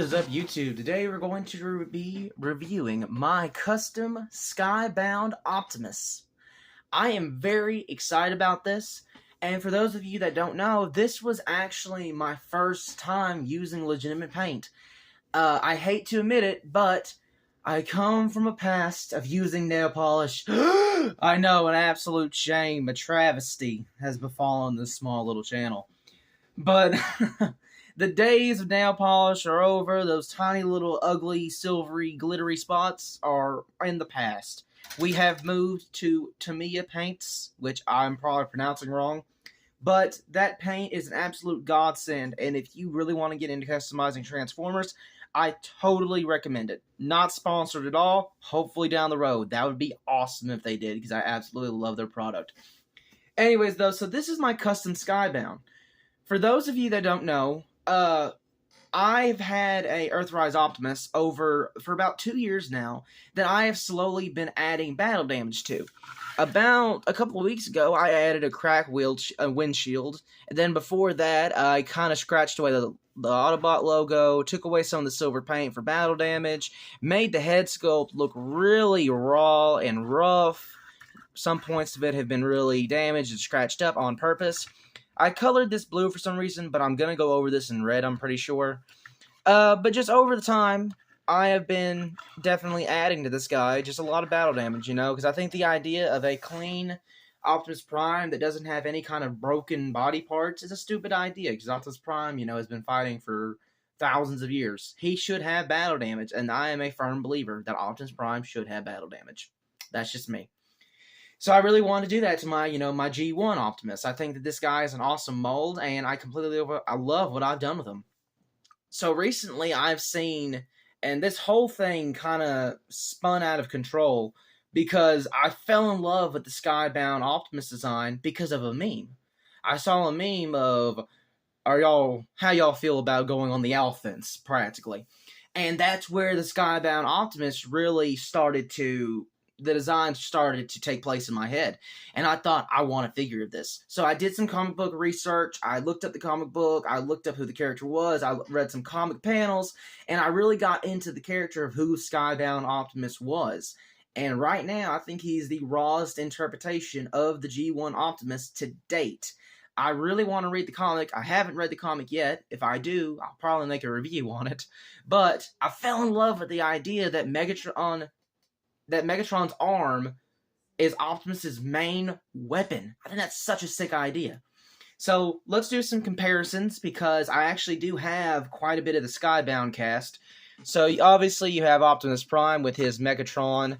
is up, YouTube? Today we're going to be reviewing my custom Skybound Optimus. I am very excited about this, and for those of you that don't know, this was actually my first time using legitimate paint. I hate to admit it, but I come from a past of using nail polish. I know, an absolute shame, a travesty has befallen this small little channel. But the days of nail polish are over. Those tiny little ugly, silvery, glittery spots are in the past. We have moved to Tamiya paints, which I'm probably pronouncing wrong. But that paint is an absolute godsend, and if you really want to get into customizing Transformers, I totally recommend it. Not sponsored at all. Hopefully down the road. That would be awesome if they did, because I absolutely love their product. Anyways, though, so this is my custom Skybound. For those of you that don't know, I've had a Earthrise Optimus for about 2 years now that I have slowly been adding battle damage to. About a couple of weeks ago, I added a cracked windshield, and then before that, I kind of scratched away the Autobot logo, took away some of the silver paint for battle damage, made the head sculpt look really raw and rough. Some points of it have been really damaged and scratched up on purpose. I colored this blue for some reason, but I'm going to go over this in red, I'm pretty sure. But just over the time, I have been definitely adding to this guy just a lot of battle damage, you know, because I think the idea of a clean Optimus Prime that doesn't have any kind of broken body parts is a stupid idea, because Optimus Prime, you know, has been fighting for thousands of years. He should have battle damage, and I am a firm believer that Optimus Prime should have battle damage. That's just me. So I really want to do that to my, my G1 Optimus. I think that this guy is an awesome mold, and I love what I've done with him. So recently I've seen, and this whole thing kind of spun out of control because I fell in love with the Skybound Optimus design because of a meme. I saw a meme of, how y'all feel about going on the owl fence, practically. And that's where the Skybound Optimus really the design started to take place in my head. And I thought, I want a figure of this. So I did some comic book research. I looked up the comic book. I looked up who the character was. I read some comic panels. And I really got into the character of who Skybound Optimus was. And right now, I think he's the rawest interpretation of the G1 Optimus to date. I really want to read the comic. I haven't read the comic yet. If I do, I'll probably make a review on it. But I fell in love with the idea that Megatron's arm is Optimus's main weapon. I think that's such a sick idea. So let's do some comparisons, because I actually do have quite a bit of the Skybound cast. So obviously you have Optimus Prime with his Megatron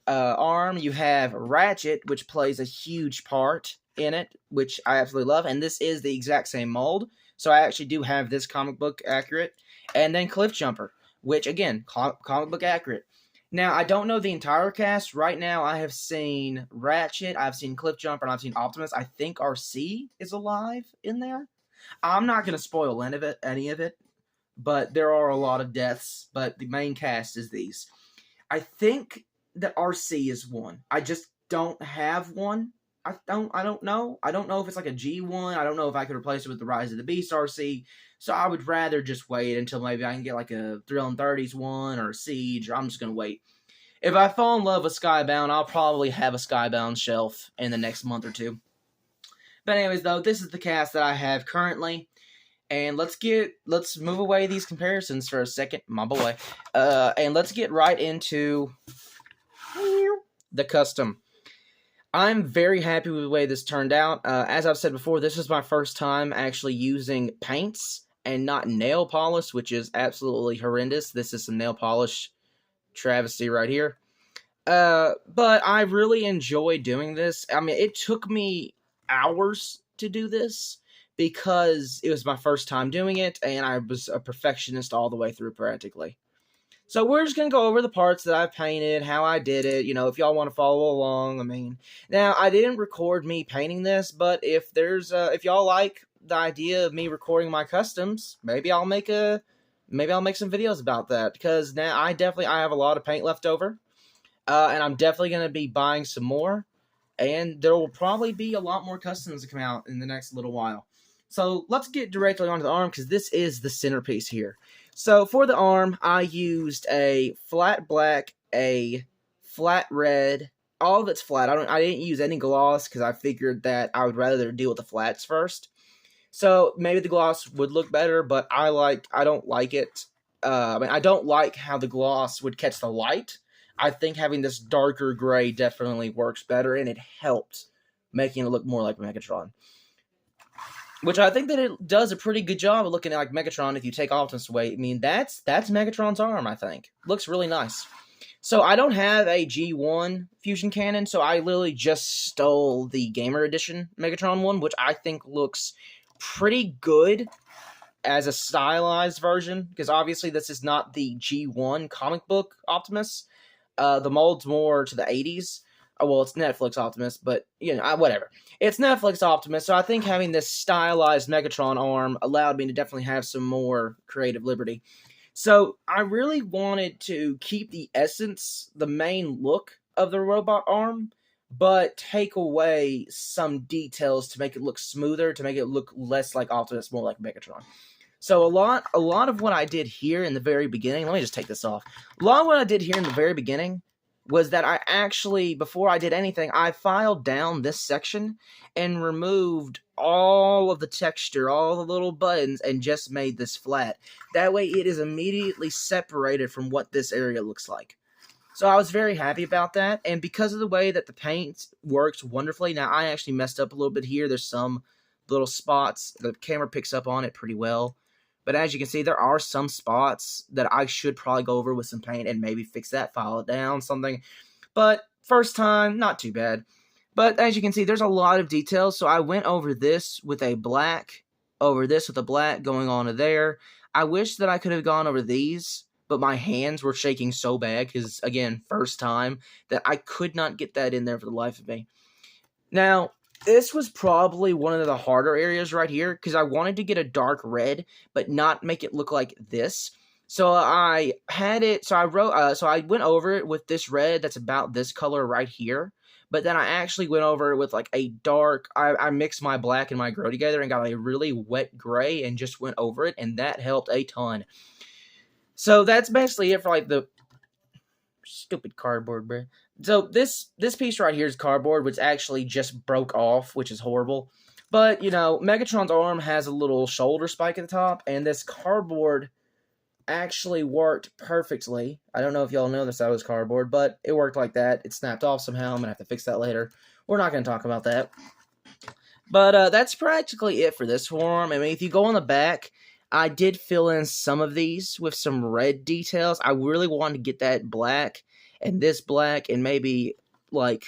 arm. You have Ratchet, which plays a huge part in it, which I absolutely love. And this is the exact same mold. So I actually do have this comic book accurate. And then Cliffjumper, which again, comic book accurate. Now, I don't know the entire cast. Right now, I have seen Ratchet, I've seen Cliffjumper, and I've seen Optimus. I think RC is alive in there. I'm not going to spoil any of it, but there are a lot of deaths, but the main cast is these. I think that RC is one. I just don't have one. I don't know. I don't know if it's like a G1. I don't know if I could replace it with the Rise of the Beast RC. So I would rather just wait until maybe I can get like a Thrill and 30s one or a Siege. Or I'm just going to wait. If I fall in love with Skybound, I'll probably have a Skybound shelf in the next month or two. But anyways, though, this is the cast that I have currently. And let's move away these comparisons for a second, my boy. And let's get right into the custom. I'm very happy with the way this turned out. As I've said before, this is my first time actually using paints and not nail polish, which is absolutely horrendous. This is some nail polish travesty right here. But I really enjoy doing this. I mean, it took me hours to do this because it was my first time doing it, and I was a perfectionist all the way through practically. So we're just going to go over the parts that I've painted, how I did it, if y'all want to follow along. I mean, now, I didn't record me painting this, but if y'all like the idea of me recording my customs, maybe I'll make some videos about that, because now I have a lot of paint left over, and I'm definitely going to be buying some more, and there will probably be a lot more customs to come out in the next little while. So let's get directly onto the arm, because this is the centerpiece here. So for the arm, I used a flat black, a flat red, all of it's flat. I didn't use any gloss because I figured that I would rather deal with the flats first. So maybe the gloss would look better, but I don't like it. I don't like how the gloss would catch the light. I think having this darker gray definitely works better, and it helped making it look more like Megatron. Which I think that it does a pretty good job of looking at like Megatron if you take Optimus away. I mean, that's Megatron's arm, I think. Looks really nice. So I don't have a G1 fusion cannon, so I literally just stole the Gamer Edition Megatron one, which I think looks pretty good as a stylized version, because obviously this is not the G1 comic book Optimus. The mold's more to the 80s. Oh, well, it's Netflix Optimus, but, you know, whatever. It's Netflix Optimus, so I think having this stylized Megatron arm allowed me to definitely have some more creative liberty. So I really wanted to keep the essence, the main look of the robot arm, but take away some details to make it look smoother, to make it look less like Optimus, more like Megatron. So a lot of what I did here in the very beginning, let me just take this off. A lot of what I did here in the very beginning was that I actually, before I did anything, I filed down this section and removed all of the texture, all the little buttons, and just made this flat. That way it is immediately separated from what this area looks like. So I was very happy about that, and because of the way that the paint works wonderfully, now I actually messed up a little bit here. There's some little spots. The camera picks up on it pretty well. But as you can see, there are some spots that I should probably go over with some paint and maybe fix that, file it down, something. But first time, not too bad. But as you can see, there's a lot of details. So I went over this with a black, over this with a black, going on to there. I wish that I could have gone over these, but my hands were shaking so bad because, again, first time, that I could not get that in there for the life of me. Now, this was probably one of the harder areas right here because I wanted to get a dark red, but not make it look like this. So I had it. So I went over it with this red that's about this color right here. But then I actually went over it with like a dark. I mixed my black and my gray together and got a really wet gray and just went over it, and that helped a ton. So that's basically it for like the stupid cardboard, bro. So this piece right here is cardboard, which actually just broke off, which is horrible. But, you know, Megatron's arm has a little shoulder spike at the top, and this cardboard actually worked perfectly. I don't know if y'all noticed that was cardboard, but it worked like that. It snapped off somehow. I'm going to have to fix that later. We're not going to talk about that. But that's practically it for this form. I mean, if you go on the back, I did fill in some of these with some red details. I really wanted to get that black and this black and maybe like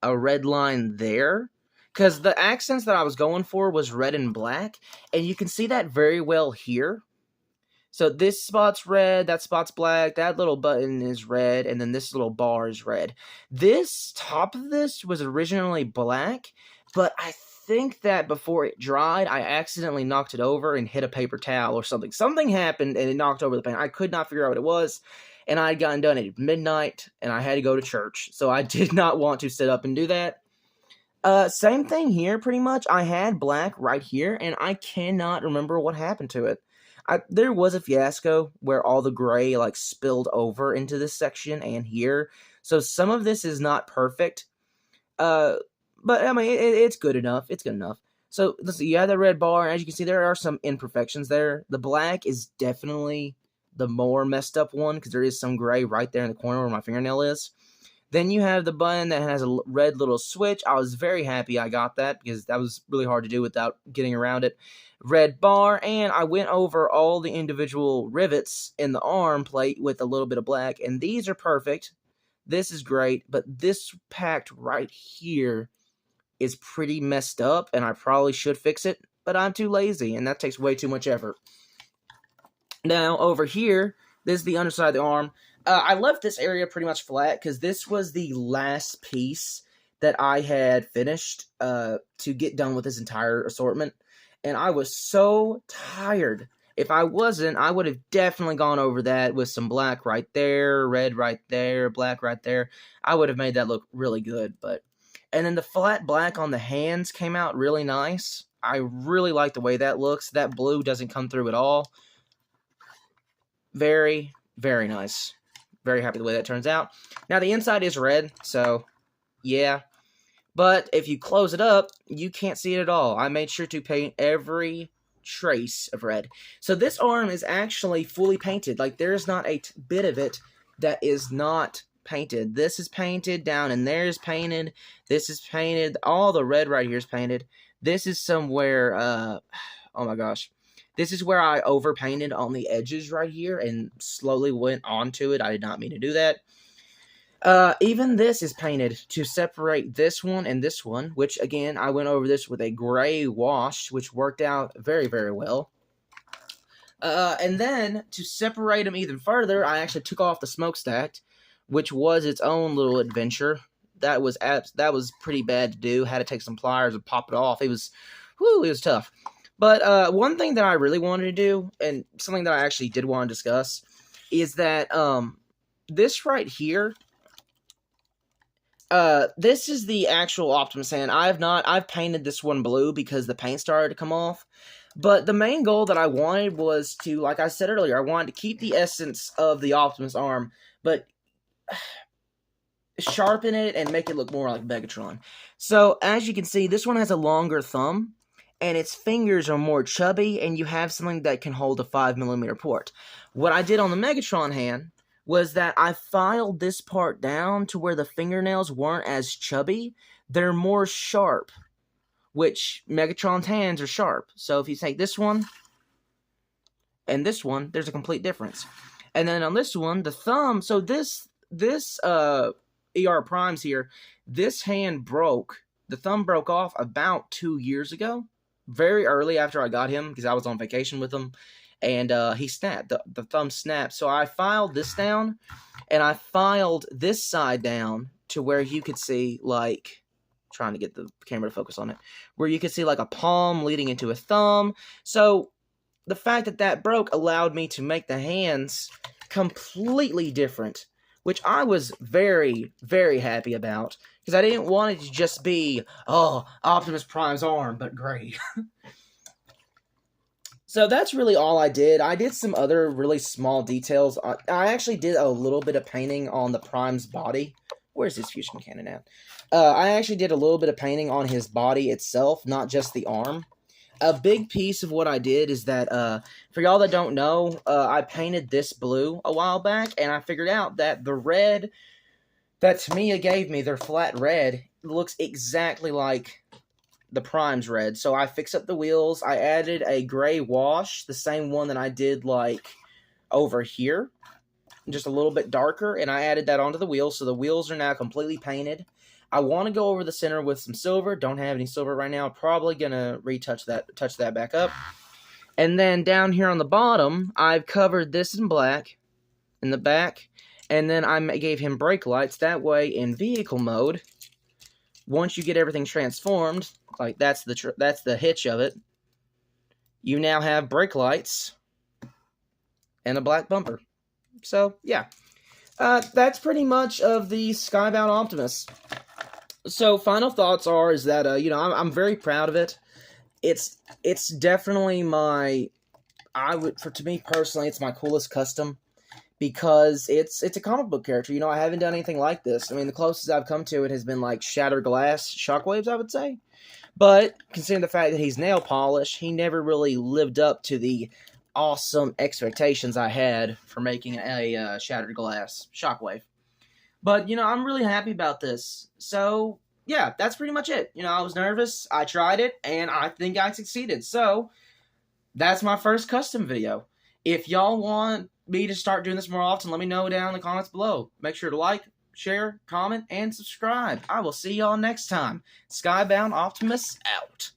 a red line there. Because the accents that I was going for was red and black. And you can see that very well here. So this spot's red, that spot's black, that little button is red, and then this little bar is red. This top of this was originally black, but I think that before it dried, I accidentally knocked it over and hit a paper towel or something. Something happened and it knocked over the paint. I could not figure out what it was, and I had gotten done at midnight, and I had to go to church. So I did not want to sit up and do that. Same thing here, pretty much. I had black right here, and I cannot remember what happened to it. There was a fiasco where all the gray like spilled over into this section and here, so some of this is not perfect. But I mean it's good enough. It's good enough. So let's see. You have the red bar, and as you can see, there are some imperfections there. The black is definitely the more messed up one because there is some gray right there in the corner where my fingernail is. Then you have the button that has a red little switch. I was very happy I got that because that was really hard to do without getting around it. Red bar, and I went over all the individual rivets in the arm plate with a little bit of black, and these are perfect. This is great, but this packed right here is pretty messed up, and I probably should fix it, but I'm too lazy, and that takes way too much effort. Now, over here, this is the underside of the arm. I left this area pretty much flat because this was the last piece that I had finished to get done with this entire assortment. And I was so tired. If I wasn't, I would have definitely gone over that with some black right there, red right there, black right there. I would have made that look really good. And then the flat black on the hands came out really nice. I really like the way that looks. That blue doesn't come through at all. very, very nice. Very happy the way that turns out. Now, the inside is red, so, yeah. But if you close it up, you can't see it at all. I made sure to paint every trace of red. So this arm is actually fully painted. Like, there's not a bit of it that is not painted. This is painted, down in there is painted, this is painted, all the red right here is painted. This is somewhere, oh my gosh. This is where I overpainted on the edges right here and slowly went onto it. I did not mean to do that. Even this is painted to separate this one and this one, which, again, I went over this with a gray wash, which worked out very, very well. And then, to separate them even further, I actually took off the smokestack, which was its own little adventure. That was pretty bad to do. Had to take some pliers and pop it off. It was tough. But one thing that I really wanted to do, and something that I actually did want to discuss, is that this right here, this is the actual Optimus hand. I've painted this one blue because the paint started to come off. But the main goal that I wanted was to, like I said earlier, I wanted to keep the essence of the Optimus arm, but sharpen it and make it look more like Megatron. So, as you can see, this one has a longer thumb, and its fingers are more chubby, and you have something that can hold a 5mm port. What I did on the Megatron hand was that I filed this part down to where the fingernails weren't as chubby. They're more sharp, which Megatron's hands are sharp. So if you take this one and this one, there's a complete difference. And then on this one, the thumb, so this ER Primes here, this hand broke. The thumb broke off about 2 years ago, very early after I got him, because I was on vacation with him, and he snapped. The thumb snapped. So I filed this down, and I filed this side down to where you could see, like, trying to get the camera to focus on it, where you could see, like, a palm leading into a thumb. So the fact that that broke allowed me to make the hands completely different, which I was very, very happy about, because I didn't want it to just be, oh, Optimus Prime's arm, but gray. So that's really all I did. I did some other really small details. I actually did a little bit of painting on the Prime's body. Where's his fusion cannon at? I actually did a little bit of painting on his body itself, not just the arm. A big piece of what I did is that, for y'all that don't know, I painted this blue a while back, and I figured out that the red that Tamiya gave me, their flat red, looks exactly like the Prime's red. So I fixed up the wheels. I added a gray wash, the same one that I did, like, over here, just a little bit darker, and I added that onto the wheels, so the wheels are now completely painted. I want to go over the center with some silver. Don't have any silver right now. Probably gonna touch that back up. And then down here on the bottom, I've covered this in black in the back, and then I gave him brake lights. That way, in vehicle mode, once you get everything transformed, like that's the hitch of it, you now have brake lights and a black bumper. So yeah, that's pretty much of the Skybound Optimus. So final thoughts are is that you know, I'm very proud of it. It's definitely to me personally, it's my coolest custom, because it's a comic book character. You know, I haven't done anything like this. I mean, the closest I've come to it has been like Shattered Glass Shockwaves, I would say. But considering the fact that he's nail polish, he never really lived up to the awesome expectations I had for making a Shattered Glass Shockwave. But, you know, I'm really happy about this. So, yeah, that's pretty much it. You know, I was nervous, I tried it, and I think I succeeded. So, that's my first custom video. If y'all want me to start doing this more often, let me know down in the comments below. Make sure to like, share, comment, and subscribe. I will see y'all next time. Skybound Optimus out.